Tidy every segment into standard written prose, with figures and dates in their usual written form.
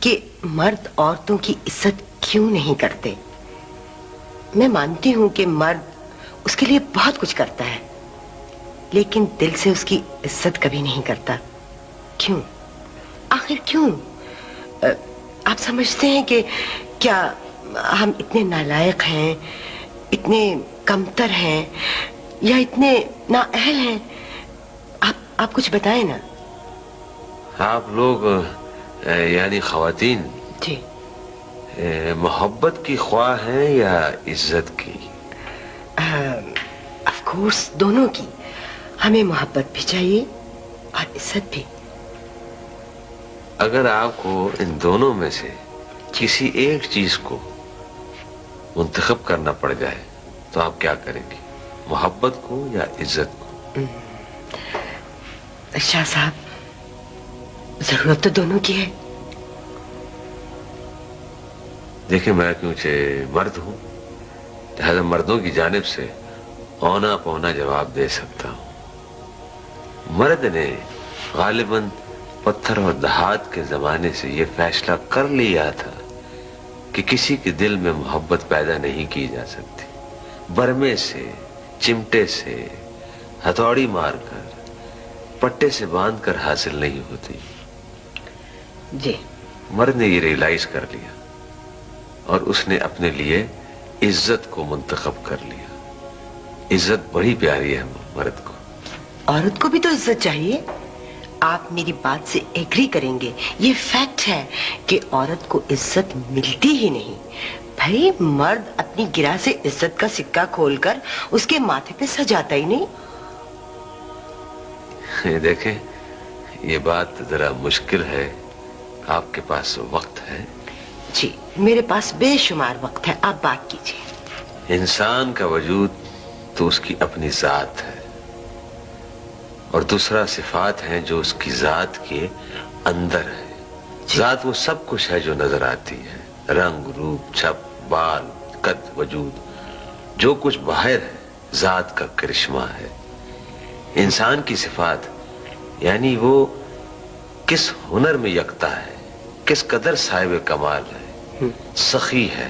کہ مرد عورتوں کی عزت کیوں نہیں کرتے. میں مانتی ہوں کہ مرد اس کے لیے بہت کچھ کرتا ہے، لیکن دل سے اس کی عزت کبھی نہیں کرتا. کیوں؟ آخر کیوں؟ آپ سمجھتے ہیں کہ کیا ہم اتنے نالائق ہیں، اتنے کمتر ہیں، یا اتنے نااہل ہیں؟ آپ کچھ بتائیں نا. آپ لوگ یعنی خواتین جی محبت کی خواہ ہیں یا عزت کی؟ آف کورس دونوں کی. ہمیں محبت بھی چاہیے اور عزت بھی. اگر آپ کو ان دونوں میں سے کسی ایک چیز کو منتخب کرنا پڑ جائے تو آپ کیا کریں گے؟ محبت کو یا عزت کو؟ شاہ صاحب، ضرورت تو دونوں کی ہے. دیکھیں، میں کیونکہ مرد ہوں، لہذا مردوں کی جانب سے اونا پونا جواب دے سکتا ہوں. مرد نے غالباً پتھر اور دھات کے زمانے سے یہ فیصلہ کر لیا تھا کہ کسی کے دل میں محبت پیدا نہیں کی جا سکتی. برمے سے، چمٹے سے، ہتھوڑی مار کر، پٹے سے باندھ کر حاصل نہیں ہوتی. جی. مرد نے یہ ریئلائز کر لیا اور اس نے اپنے لیے عزت کو منتخب کر لیا. عزت بڑی پیاری ہے مرد کو. عورت کو بھی تو عزت چاہیے. آپ میری بات سے ایگری کریں گے، یہ فیکٹ ہے کہ عورت کو عزت ملتی ہی نہیں. بھائی مرد اپنی گرہ سے عزت کا سکہ کھول کر اس کے ماتھے پہ سجاتا ہی نہیں. دیکھیں، یہ بات ذرا مشکل ہے. آپ کے پاس وقت ہے؟ جی میرے پاس بے شمار وقت ہے، آپ بات کیجیے. انسان کا وجود تو اس کی اپنی ذات ہے، اور دوسرا صفات ہیں جو اس کی ذات کے اندر ہے. ذات وہ سب کچھ ہے جو نظر آتی ہے، رنگ، روپ، چھپ، بال، قد، وجود. جو کچھ باہر ہے ذات کا کرشمہ ہے. انسان کی صفات یعنی وہ کس ہنر میں یکتا ہے، کس قدر صاحب کمال ہے، سخی ہے،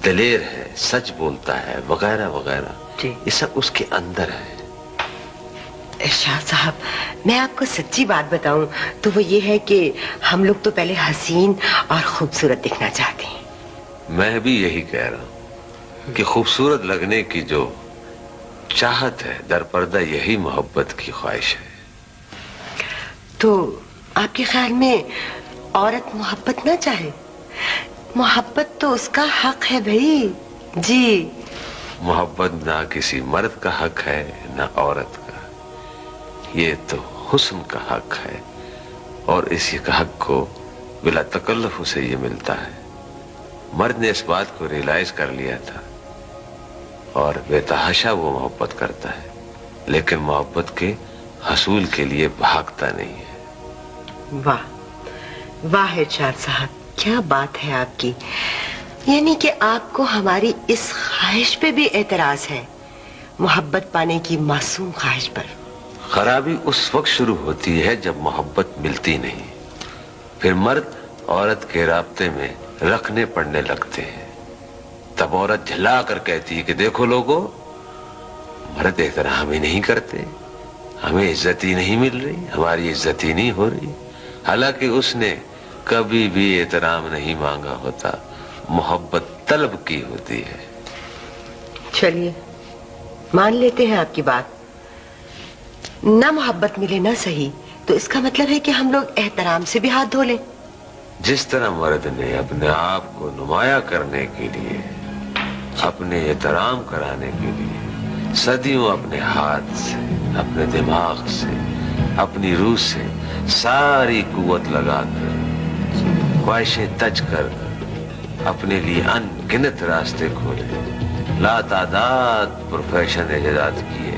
دلیر ہے، سچ بولتا ہے، وغیرہ وغیرہ. یہ سب اس کے اندر ہے. شاہ صاحب، میں آپ کو سچی بات بتاؤں تو وہ یہ ہے کہ ہم لوگ تو پہلے حسین اور خوبصورت دکھنا چاہتے ہیں. میں بھی یہی کہہ رہا ہوں کہ خوبصورت لگنے کی جو چاہت ہے در پردہ یہی محبت کی خواہش ہے. تو آپ کے خیال میں عورت محبت نہ چاہے؟ محبت تو اس کا حق ہے بھائی. جی محبت نہ کسی مرد کا حق ہے نہ عورت کا. یہ تو حسن کا حق ہے، اور اسی کا حق کو بلا تکلف اسے یہ ملتا ہے. مرد نے اس بات کو ریئلائز کر لیا تھا اور بے تحاشا وہ محبت کرتا ہے، لیکن محبت کے حصول کے لیے بھاگتا نہیں ہے. واہ واہ ارشاد صاحب، کیا بات ہے آپ کی. یعنی کہ آپ کو ہماری اس خواہش پہ بھی اعتراض ہے، محبت پانے کی معصوم خواہش پر. خرابی اس وقت شروع ہوتی ہے جب محبت ملتی نہیں. پھر مرد عورت کے رابطے میں رکھنے پڑنے لگتے ہیں. تب عورت جھلا کر کہتی ہے کہ دیکھو لوگو، مرد احترام ہی نہیں کرتے، ہمیں عزت ہی نہیں مل رہی، ہماری عزت ہی نہیں ہو رہی. حالانکہ اس نے کبھی بھی احترام نہیں مانگا ہوتا، محبت طلب کی ہوتی ہے. چلیے مان لیتے ہیں آپ کی بات. نہ محبت ملے نہ صحیح، تو اس کا مطلب ہے کہ ہم لوگ احترام سے بھی ہاتھ دھو لیں. جس طرح مرد نے اپنے آپ کو نمایاں کرنے کے لیے، اپنے احترام کرانے کے لیے صدیوں اپنے ہاتھ سے، اپنے دماغ سے، اپنی روح سے ساری قوت لگا کر، خواہشیں تج کر اپنے لیے ان گنت راستے کھولے، لاتعداد پروفیشن ایجاد کیے،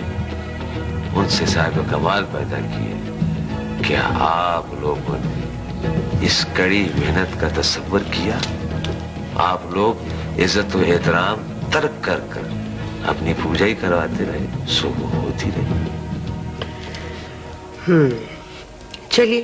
ان سے صاحب کمال پیدا کیے. کیا آپ لوگوں نے اس کڑی محنت کا تصور کیا؟ آپ لوگ عزت و احترام ترک کر کر اپنی پوجا ہی کرواتے رہے، صبح ہوتی رہی. چلیے،